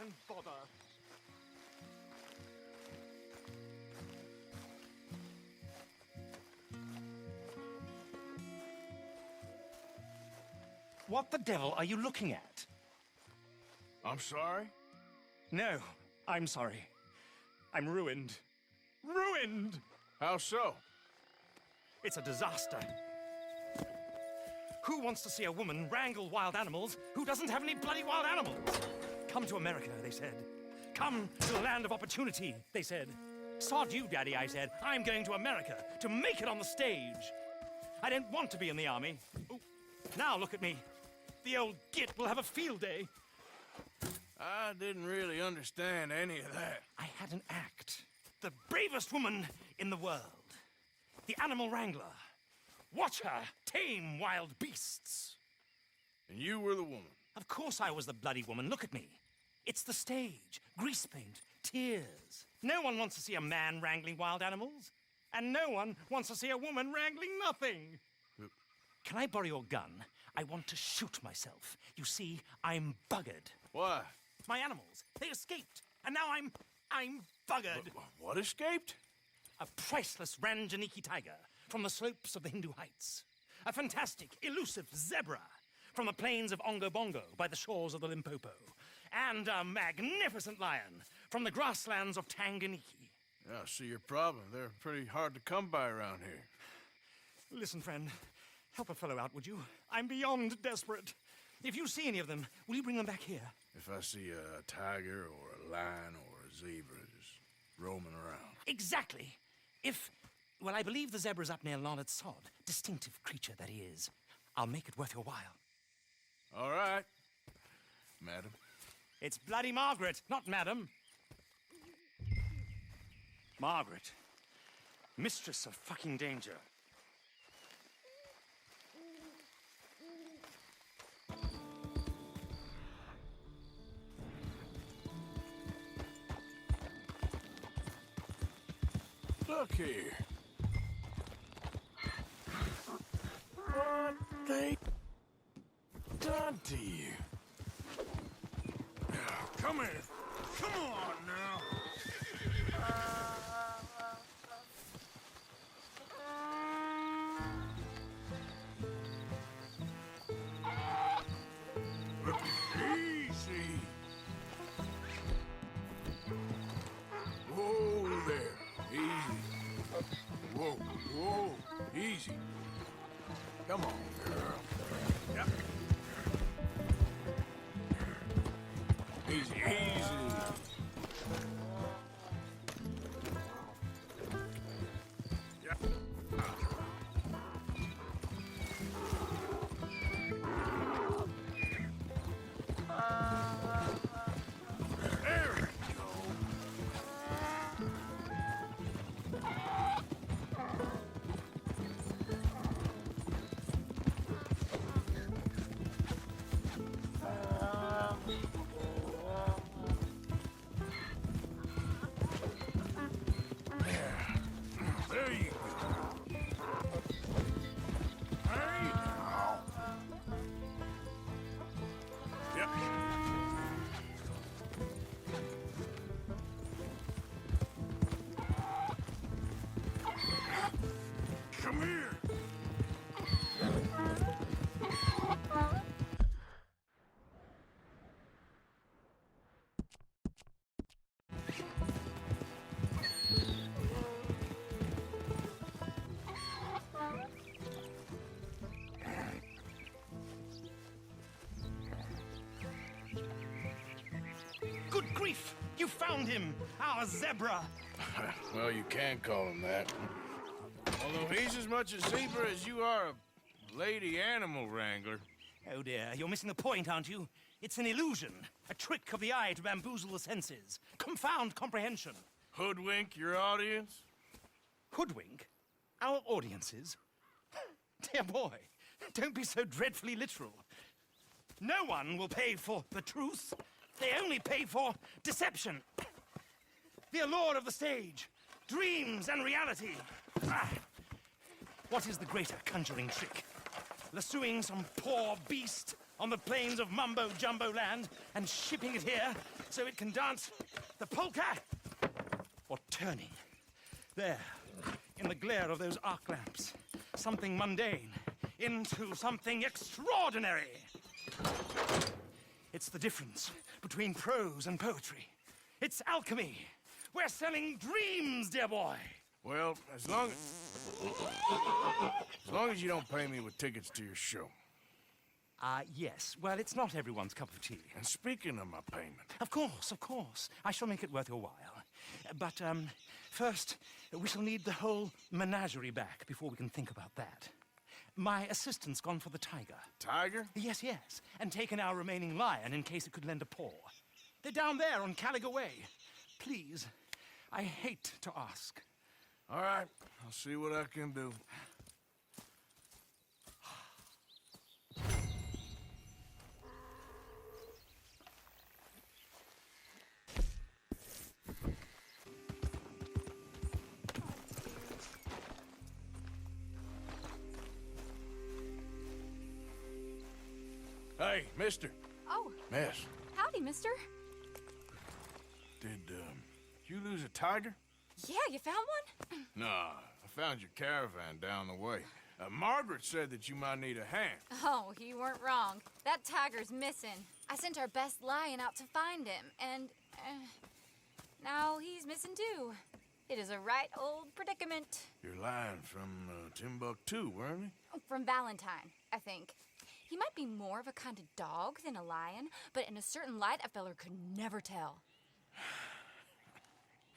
and bother. What the devil are you looking at? I'm sorry? No, I'm sorry. I'm ruined. Ruined! How so? It's a disaster. Who wants to see a woman wrangle wild animals who doesn't have any bloody wild animals? Come to America, they said. Come to the land of opportunity, they said. Sod you, Daddy, I said. I'm going to America to make it on the stage. I don't want to be in the army. Ooh. Now look at me. The old git will have a field day. I didn't really understand any of that. I had an act. The bravest woman in the world. The animal wrangler. Watch her tame wild beasts. And you were the woman. Of course I was the bloody woman. Look at me. It's the stage. Grease paint. Tears. No one wants to see a man wrangling wild animals. And no one wants to see a woman wrangling nothing. Can I borrow your gun? I want to shoot myself. You see, I'm buggered. Why? My animals, they escaped. And now I'm buggered. What escaped? A priceless Ranjaniki tiger from the slopes of the Hindu Heights. A fantastic, elusive zebra from the plains of Ongo Bongo by the shores of the Limpopo. And a magnificent lion from the grasslands of Tanganyika. Yeah, I see your problem. They're pretty hard to come by around here. Listen, friend, help a fellow out, would you? I'm beyond desperate. If you see any of them, will you bring them back here? If I see a tiger or a lion or a zebra just roaming around. Exactly. Well, I believe the zebra's up near Lonnet Sod. Distinctive creature that he is. I'll make it worth your while. All right, madam. It's bloody Margaret, not madam. Margaret. Mistress of fucking danger. Look here. What they done to you? Come here. Come on now. Easy. Whoa there. Easy. Whoa, whoa. Easy. Come on, girl. Yep. Easy, easy. Yep. There we go. There you go. Hey now. Yep. Come here. Good grief! You found him! Our zebra! Well, you can call him that. Although he's as much a zebra as you are a lady animal wrangler. Oh dear, you're missing the point, aren't you? It's an illusion. A trick of the eye to bamboozle the senses. Confound comprehension. Hoodwink your audience? Hoodwink? Our audiences? Dear boy, don't be so dreadfully literal. No one will pay for the truth. They only pay for deception. The allure of the stage. Dreams and reality. What is the greater conjuring trick? Lassoing some poor beast on the plains of mumbo-jumbo land and shipping it here so it can dance the polka? Or turning, there, in the glare of those arc lamps, something mundane into something extraordinary? It's the difference between prose and poetry. It's alchemy. We're selling dreams, dear boy. Well, as long as you don't pay me with tickets to your show. Yes. Well, it's not everyone's cup of tea. And speaking of my payment... Of course. I shall make it worth your while. But, first, we shall need the whole menagerie back before we can think about that. My assistant's gone for the tiger. Tiger? Yes. And taken our remaining lion in case it could lend a paw. They're down there on Caliga Way. Please, I hate to ask. All right, I'll see what I can do. Hey, mister. Oh. Miss. Howdy, mister. Did you lose a tiger? Yeah, you found one? Nah, I found your caravan down the way. Margaret said that you might need a hand. Oh, you weren't wrong. That tiger's missing. I sent our best lion out to find him, and now he's missing too. It is a right old predicament. Your lion from Timbuktu, weren't he? From Valentine, I think. He might be more of a kind of dog than a lion, but in a certain light, a feller could never tell.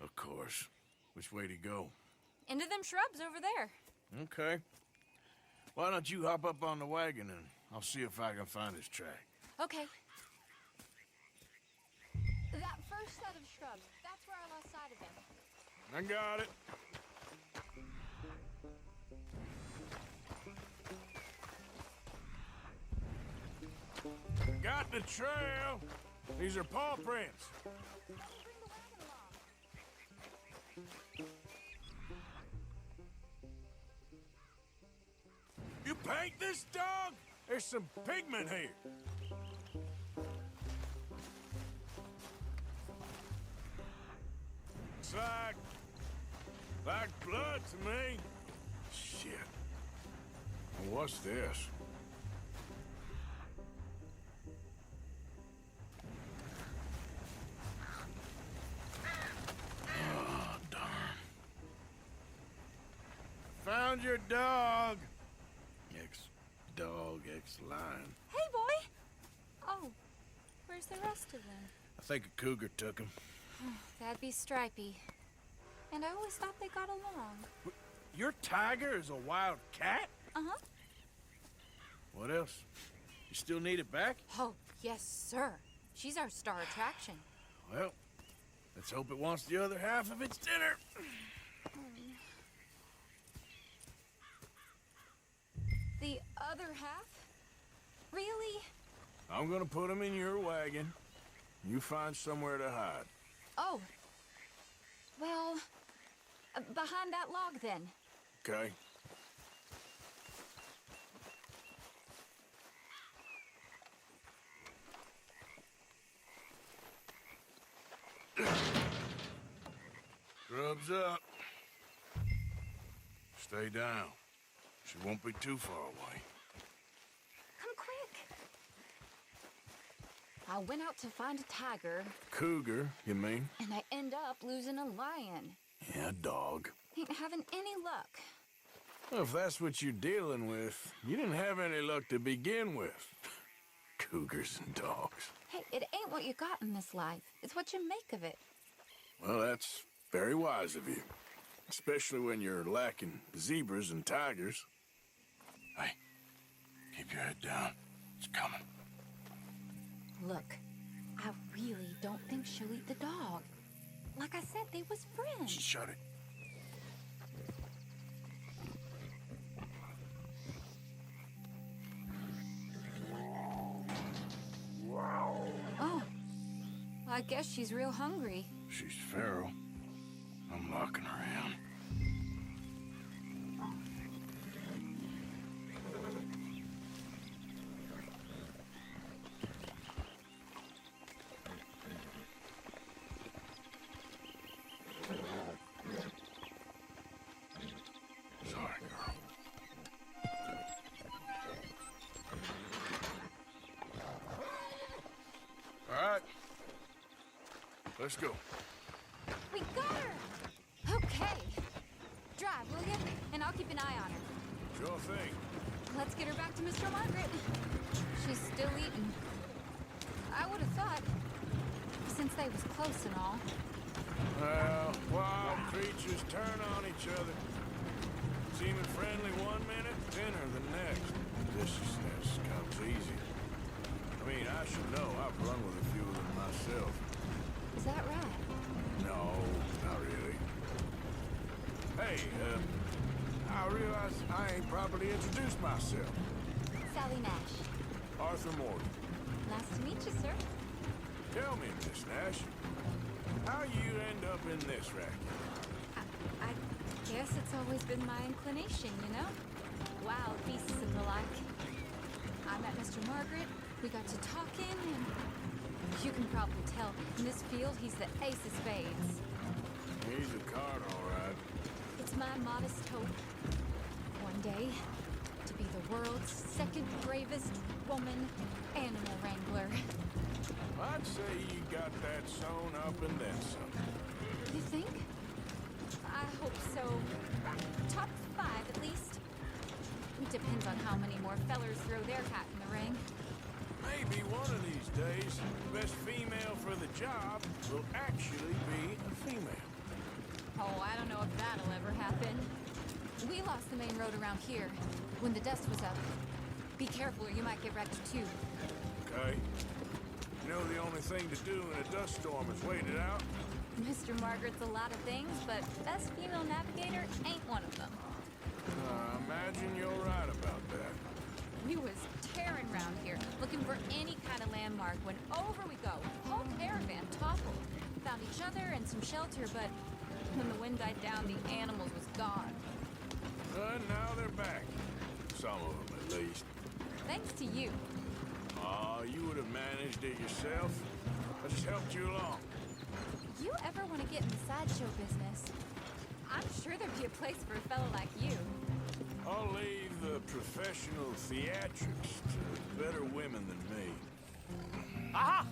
Of course. Which way to go? Into them shrubs over there. Okay. Why don't you hop up on the wagon and I'll see if I can find his track. Okay. That first set of shrubs, that's where I lost sight of him. I got it. Got the trail. These are paw prints. You paint this dog? There's some pigment here. It's like blood to me. Shit. Well, what's this? Oh, darn. Found your dog. Ex-dog, ex-lion. Hey, boy! Oh, where's the rest of them? I think a cougar took him. That'd be Stripey. And I always thought they got along. Your tiger is a wild cat? Uh-huh. What else? You still need it back? Oh, yes, sir. She's our star attraction. Well, let's hope it wants the other half of its dinner. The other half? Really? I'm gonna put him in your wagon. You find somewhere to hide. Oh. Well, behind that log, then. Okay. Grub's up. Stay down. She won't be too far away. Come quick. I went out to find a tiger, Cougar, you mean? and I end up losing a lion. Yeah, dog. Ain't having any luck. Well, if that's what you're dealing with, you didn't have any luck to begin with. Cougars and dogs. Hey, it ain't what you got in this life. It's what you make of it. Well, that's very wise of you. Especially when you're lacking zebras and tigers. Hey, keep your head down. It's coming. Look, I really don't think she'll eat the dog. Like I said, they was friends. Shut it. Oh, I guess she's real hungry. She's feral. I'm locking her in. right. Let's go. We got her! Okay. Drive, will you? And I'll keep an eye on her. Sure thing. Let's get her back to Mr. Margaret. She's still eating. I would have thought, since they was close and all. Well, wild creatures turn on each other. Seeming friendly one minute, dinner the next. Viciousness comes easy. I mean, I should know. I've run with a few of them myself. Is that right? No, not really. Hey, I realize I ain't properly introduced myself. Sally Nash. Arthur Morgan. Nice to meet you, sir. Tell me, Miss Nash, how you end up in this racket? I guess it's always been my inclination, you know? Wild beasts and the like. I met Mr. Margaret, we got to talking, and you can probably tell, in this field, he's the ace of spades. He's a card, all right. It's my modest hope, one day, to be the world's second bravest woman animal wrangler. I'd say you got that sewn up and then some. You think? I hope so. Top 5, at least. Depends on how many more fellers throw their hat in the ring. Maybe one of these days, the best female for the job will actually be a female. Oh, I don't know if that'll ever happen. We lost the main road around here when the dust was up. Be careful or you might get wrecked too. Okay. You know the only thing to do in a dust storm is wait it out? Mr. Margaret's a lot of things, but best female navigator ain't one of them. I imagine you're right about that. We was tearing around here, looking for any kind of landmark when over we go. Whole caravan toppled. Found each other and some shelter, but when the wind died down, the animals was gone. And now they're back. Some of them, at least. Thanks to you. You would have managed it yourself. I just helped you along. You ever want to get in the sideshow business? I'm sure there'd be a place for a fellow like you. I'll leave the professional theatrics to better women than me. Aha!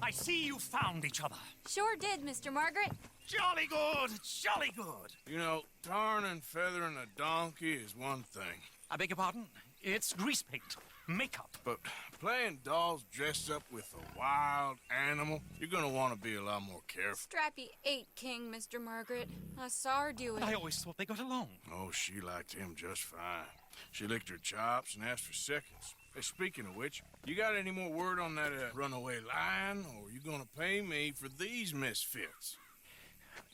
I see you found each other. Sure did, Mr. Margaret. Jolly good, jolly good. You know, tarring and feathering a donkey is one thing. I beg your pardon? It's grease paint, makeup. But playing dolls dressed up with a wild animal, you're gonna want to be a lot more careful. Strappy ate King, Mr. Margaret. I saw her do it. I always thought they got along. Oh, she liked him just fine. She licked her chops and asked for seconds. Hey, speaking of which, you got any more word on that runaway lion, or are you gonna pay me for these misfits?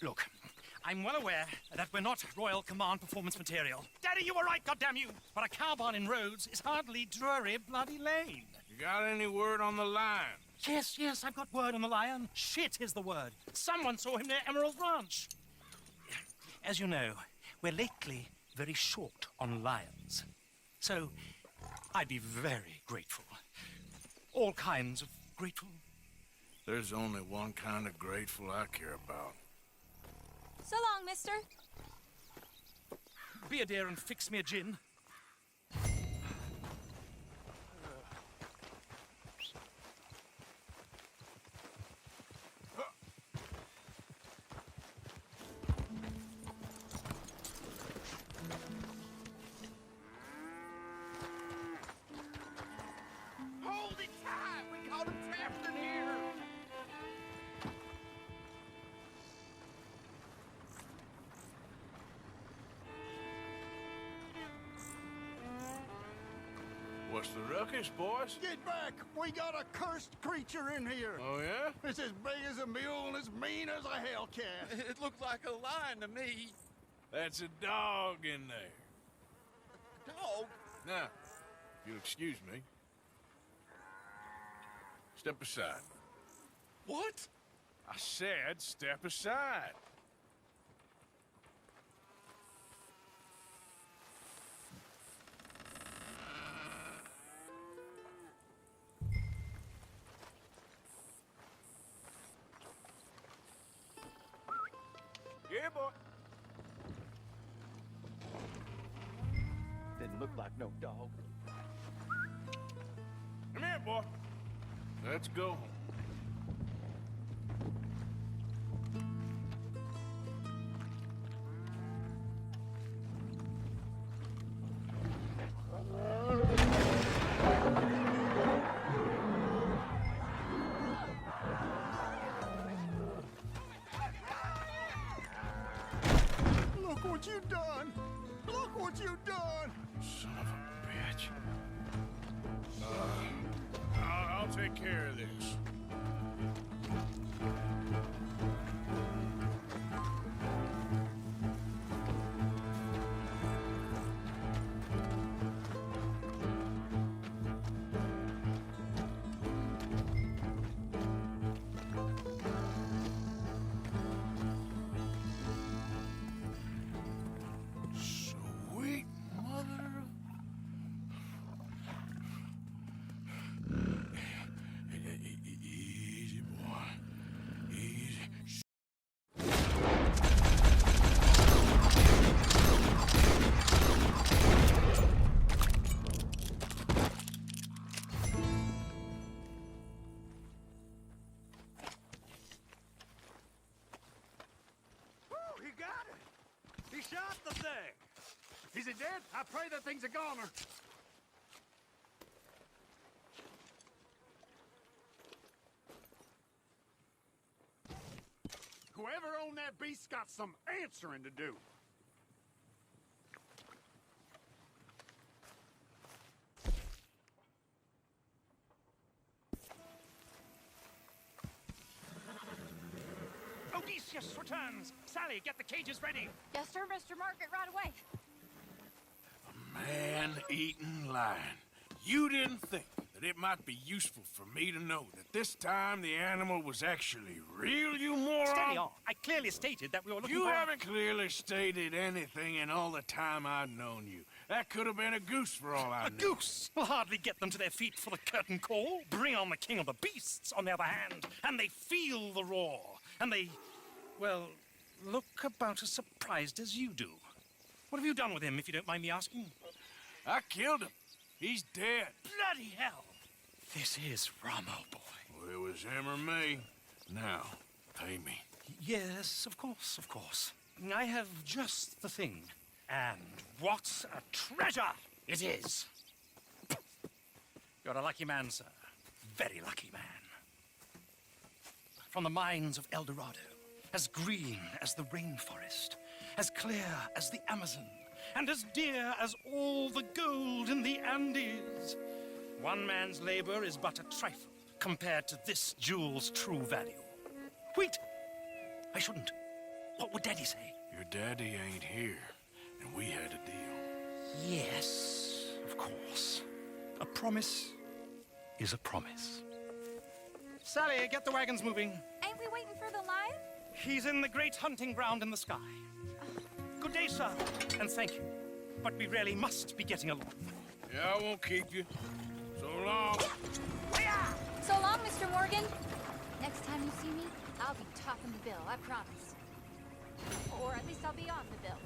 Look, I'm well aware that we're not Royal Command performance material. Daddy, you were right, goddamn you! But a cow barn in Rhodes is hardly Drury Bloody Lane. You got any word on the lion? Yes, I've got word on the lion. Shit is the word. Someone saw him near Emerald Ranch. As you know, we're lately very short on lions. So, I'd be very grateful. All kinds of grateful. There's only one kind of grateful I care about. So long, mister. Be a dear and fix me a gin. Hold it tight! We caught him trapped in here! What's the ruckus, boys? Get back! We got a cursed creature in here! Oh, yeah? It's as big as a mule and as mean as a hellcat! It looked like a lion to me. That's a dog in there. Dog? Now, if you'll excuse me. Step aside. What? I said step aside. Yeah, boy. Didn't look like no dog. Come here, boy. Let's go home. what you done! Look what you done! Son of a bitch. I'll take care of this. Sweet mother of... Easy, boy. Easy. Woo, he got it. He shot the thing. Is it dead? I pray that thing's a goner. Whoever owned that beast's got some answering to do. Odysseus returns. Sally, get the cages ready. Yes, sir, Mr. Margaret, right away. Man-eating lion. You didn't think that it might be useful for me to know that this time the animal was actually real, you moron? Steady on. I clearly stated that we were looking You for... haven't clearly stated anything in all the time I've known you. That could have been a goose for all I A knew. goose will hardly get them to their feet for the curtain call. Bring on the king of the beasts, on the other hand, and they feel the roar. And they, well, look about as surprised as you do. What have you done with him, if you don't mind me asking? I killed him. He's dead. Bloody hell! This is Ramo, boy. Well, it was him or me. Now, pay me. Yes, of course, of course. I have just the thing. And what a treasure it is! You're a lucky man, sir. Very lucky man. From the mines of El Dorado, as green as the rainforest, as clear as the Amazon, and as dear as all the gold in the Andes. One man's labor is but a trifle compared to this jewel's true value. Wait! I shouldn't. What would Daddy say? Your daddy ain't here, and we had a deal. Yes, of course. A promise is a promise. Sally, get the wagons moving. Ain't we waiting for the lion? He's in the great hunting ground in the sky. Good day, sir, and thank you. But we really must be getting along. Yeah, I won't keep you. So long. So long, Mr. Morgan. Next time you see me, I'll be topping the bill, I promise. Or at least I'll be on the bill.